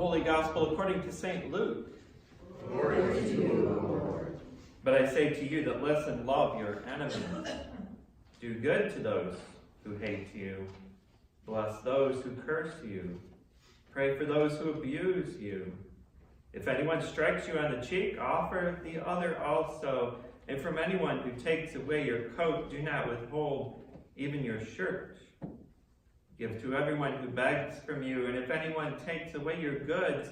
Holy Gospel according to St. Luke. Glory to you, Lord. But I say to you that listen, love your enemies. Do good to those who hate you. Bless those who curse you. Pray for those who abuse you. If anyone strikes you on the cheek, offer the other also. And from anyone who takes away your coat, do not withhold even your shirt. Give to everyone who begs from you, and if anyone takes away your goods,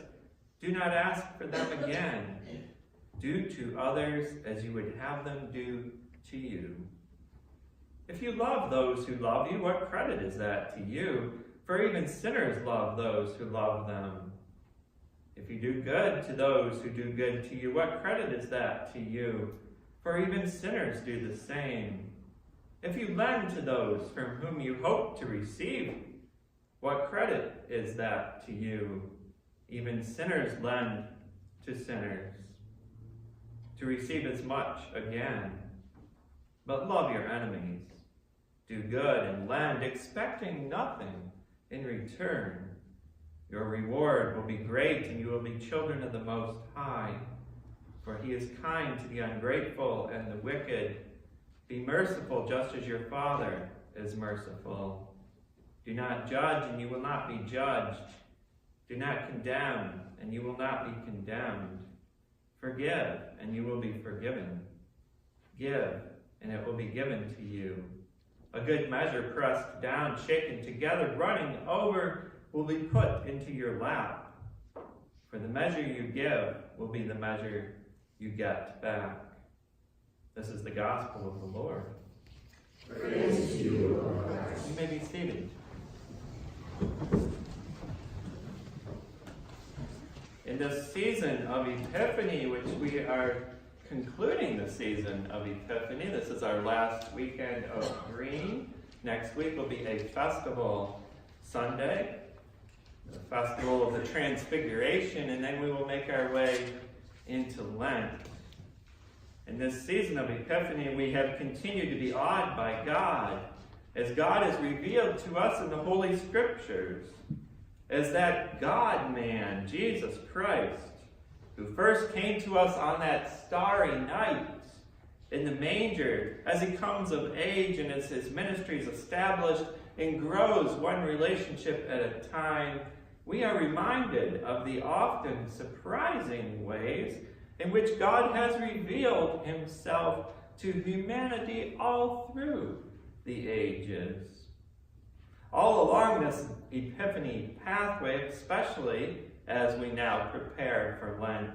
do not ask for them again. Do to others as you would have them do to you. If you love those who love you, what credit is that to you? For even sinners love those who love them. If you do good to those who do good to you, what credit is that to you? For even sinners do the same. If you lend to those from whom you hope to receive, what credit is that to you? Even sinners lend to sinners to receive as much again. But love your enemies. Do good and lend, expecting nothing in return. Your reward will be great, and you will be children of the Most High. For he is kind to the ungrateful and the wicked. Be merciful just as your Father is merciful. Do not judge, and you will not be judged. Do not condemn, and you will not be condemned. Forgive, and you will be forgiven. Give, and it will be given to you. A good measure pressed down, shaken together, running over, will be put into your lap. For the measure you give will be the measure you get back. This is the gospel of the Lord. Praise to you, Lord Christ. You may be seated. In this season of Epiphany, which we are concluding the season of Epiphany, this is our last weekend of Green. Next week will be a festival Sunday, the festival of the Transfiguration, and then we will make our way into Lent. In this season of Epiphany, we have continued to be awed by God, as God is revealed to us in the Holy Scriptures, as that God-man, Jesus Christ, who first came to us on that starry night in the manger, as he comes of age and as his ministry is established and grows one relationship at a time, we are reminded of the often surprising ways in which God has revealed himself to humanity all through the ages. All along this Epiphany pathway, especially as we now prepare for Lent,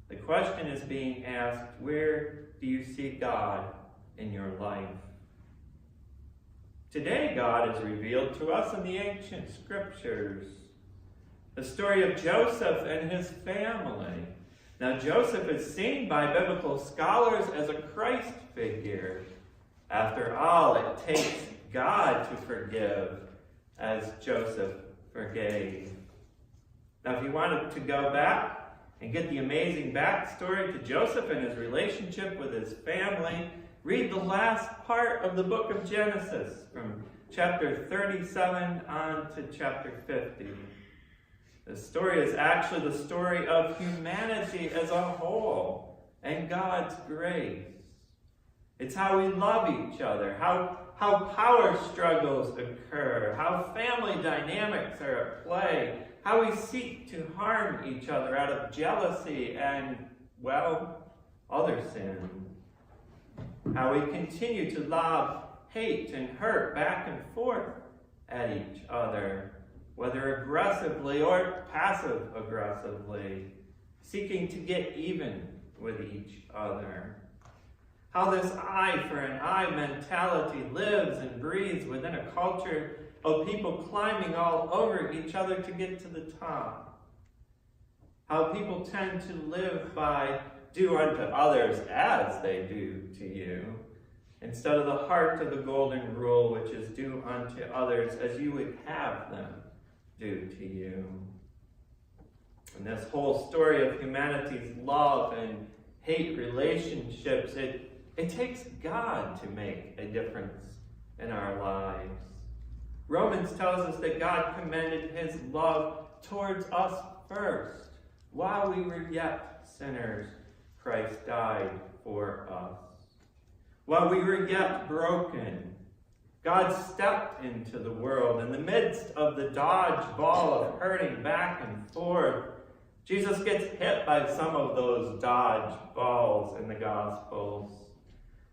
the question is being asked, where do you see God in your life? Today, God is revealed to us in the ancient scriptures. The story of Joseph and his family. Now, Joseph is seen by biblical scholars as a Christ figure. After all, it takes God to forgive, as Joseph forgave. Now, if you wanted to go back and get the amazing backstory to Joseph and his relationship with his family, read the last part of the book of Genesis, from chapter 37 on to chapter 50. The story is actually the story of humanity as a whole and God's grace. It's how we love each other, how power struggles occur, how family dynamics are at play, how we seek to harm each other out of jealousy and, well, other sin. How we continue to lob hate and hurt back and forth at each other, whether aggressively or passive-aggressively, seeking to get even with each other. How this eye for an eye mentality lives and breathes within a culture of people climbing all over each other to get to the top. How people tend to live by do unto others as they do to you, instead of the heart of the golden rule, which is do unto others as you would have them do to you. And this whole story of humanity's love and hate relationships, it takes God to make a difference in our lives. Romans tells us that God commended his love towards us first. While we were yet sinners, Christ died for us. While we were yet broken, God stepped into the world. In the midst of the dodgeball of hurting back and forth, Jesus gets hit by some of those dodgeballs in the Gospels.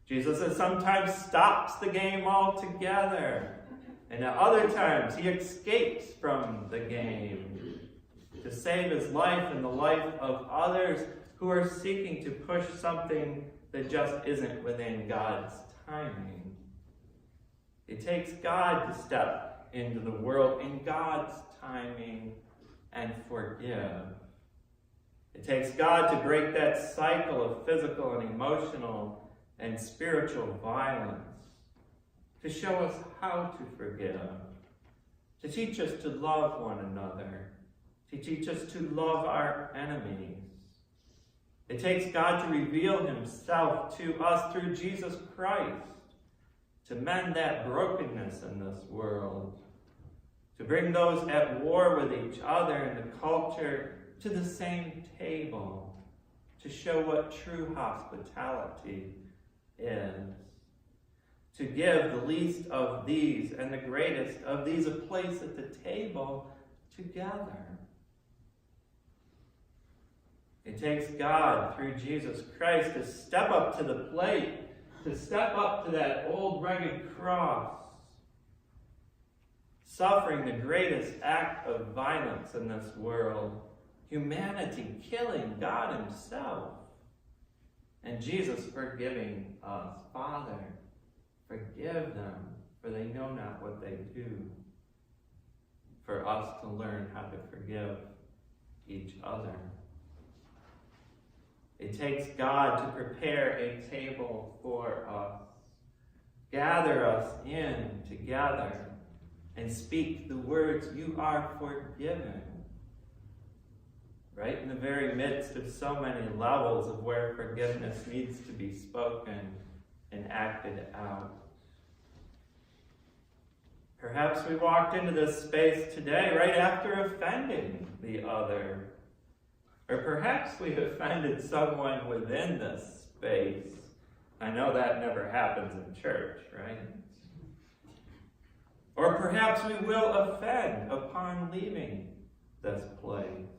Jesus sometimes stops the game altogether, and at other times he escapes from the game to save his life and the life of others who are seeking to push something that just isn't within God's timing. It takes God to step into the world in God's timing and forgive. It takes God to break that cycle of physical and emotional and spiritual violence, to show us how to forgive, to teach us to love one another, to teach us to love our enemies. It takes God to reveal himself to us through Jesus Christ, to mend that brokenness in this world, to bring those at war with each other and the culture to the same table, to show what true hospitality is, to give the least of these and the greatest of these a place at the table together. It takes God, through Jesus Christ, to step up to the plate, to step up to that old rugged cross, suffering the greatest act of violence in this world, humanity killing God himself, and Jesus forgiving us. Father, forgive them, for they know not what they do. For us to learn how to forgive each other. It takes God to prepare a table for us, gather us in together, and speak the words, "You are forgiven." Right in the very midst of so many levels of where forgiveness needs to be spoken and acted out. Perhaps we walked into this space today right after offending the other. Or perhaps we offended someone within this space. I know that never happens in church, right? Or perhaps we will offend upon leaving this place.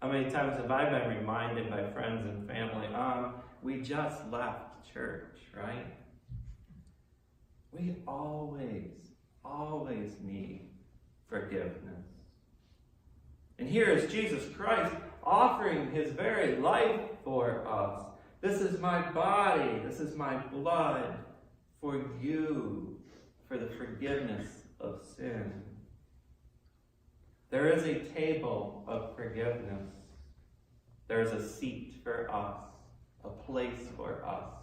How many times have I been reminded by friends and family, we just left church, right? We always need forgiveness. And here is Jesus Christ offering his very life for us. This is my body, this is my blood for you, for the forgiveness of sin. There is a table of forgiveness. There is a seat for us, a place for us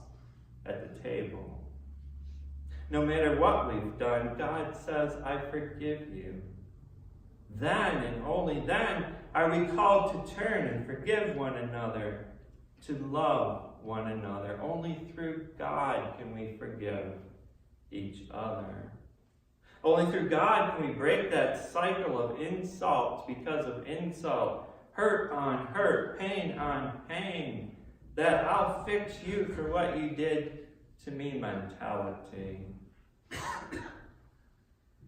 at the table. No matter what we've done, God says, "I forgive you." Then and only then are we called to turn and forgive one another, to love one another. Only through God can we forgive each other. Only through God can we break that cycle of insult because of insult, hurt on hurt, pain on pain, that "I'll fix you for what you did to me" mentality.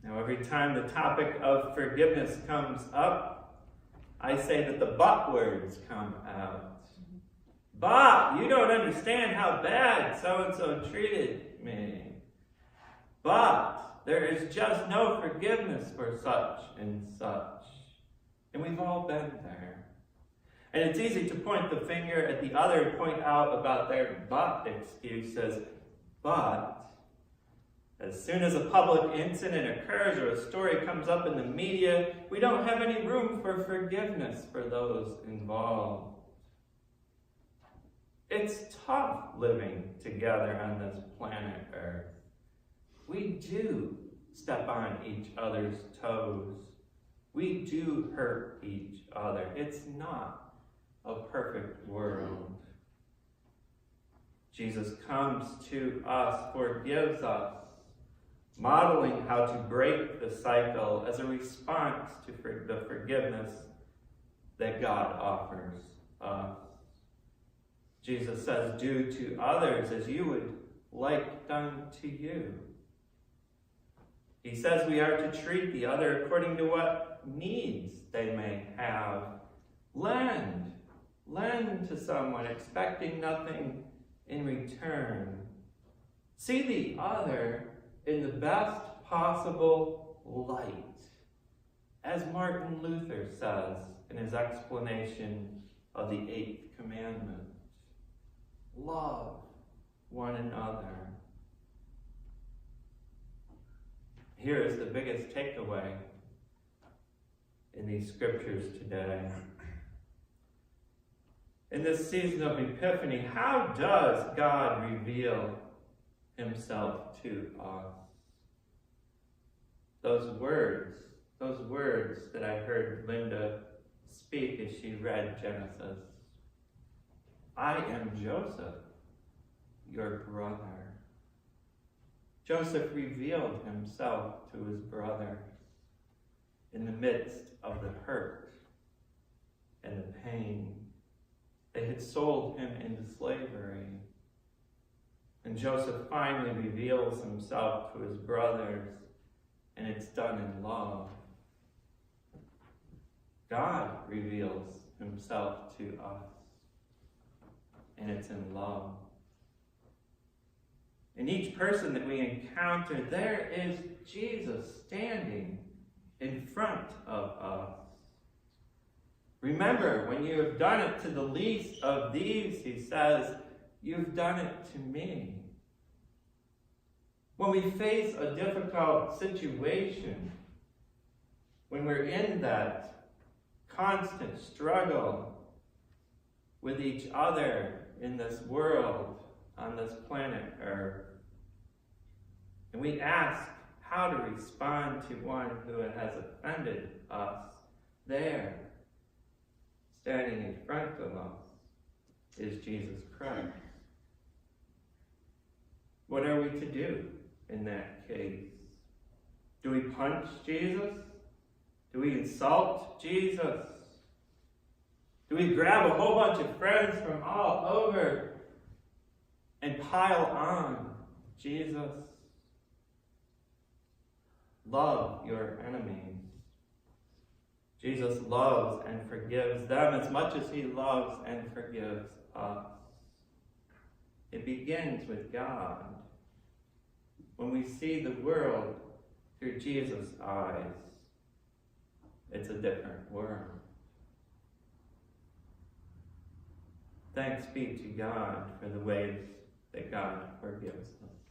Now, every time the topic of forgiveness comes up, I say that the "but" words come out. But you don't understand how bad so-and-so treated me. But there is just no forgiveness for such and such. And we've all been there. And it's easy to point the finger at the other and point out about their "but" excuses. But as soon as a public incident occurs or a story comes up in the media, we don't have any room for forgiveness for those involved. It's tough living together on this planet Earth. We do step on each other's toes. We do hurt each other. It's not a perfect world. Jesus comes to us, forgives us, modeling how to break the cycle as a response to the forgiveness that God offers us. Jesus says, do to others as you would like done to you. He says we are to treat the other according to what needs they may have. Lend to someone, expecting nothing in return. See the other in the best possible light. As Martin Luther says in his explanation of the 8th commandment, love one another. Here is the biggest takeaway in these scriptures today. In this season of Epiphany, how does God reveal himself to us? Those words that I heard Linda speak as she read Genesis. I am Joseph, your brother. Joseph revealed himself to his brothers in the midst of the hurt and the pain. They had sold him into slavery. And Joseph finally reveals himself to his brothers, and it's done in love. God reveals himself to us, and it's in love. In each person that we encounter, there is Jesus standing in front of us. Remember, when you have done it to the least of these, he says, you've done it to me. When we face a difficult situation, when we're in that constant struggle with each other in this world, on this planet Earth, and we ask how to respond to one who has offended us, there, standing in front of us, is Jesus Christ. What are we to do in that case? Do we punch Jesus? Do we insult Jesus? Do we grab a whole bunch of friends from all over and pile on Jesus? Love your enemies. Jesus loves and forgives them as much as he loves and forgives us. It begins with God. When we see the world through Jesus' eyes, it's a different world. Thanks be to God for the ways that God forgives us.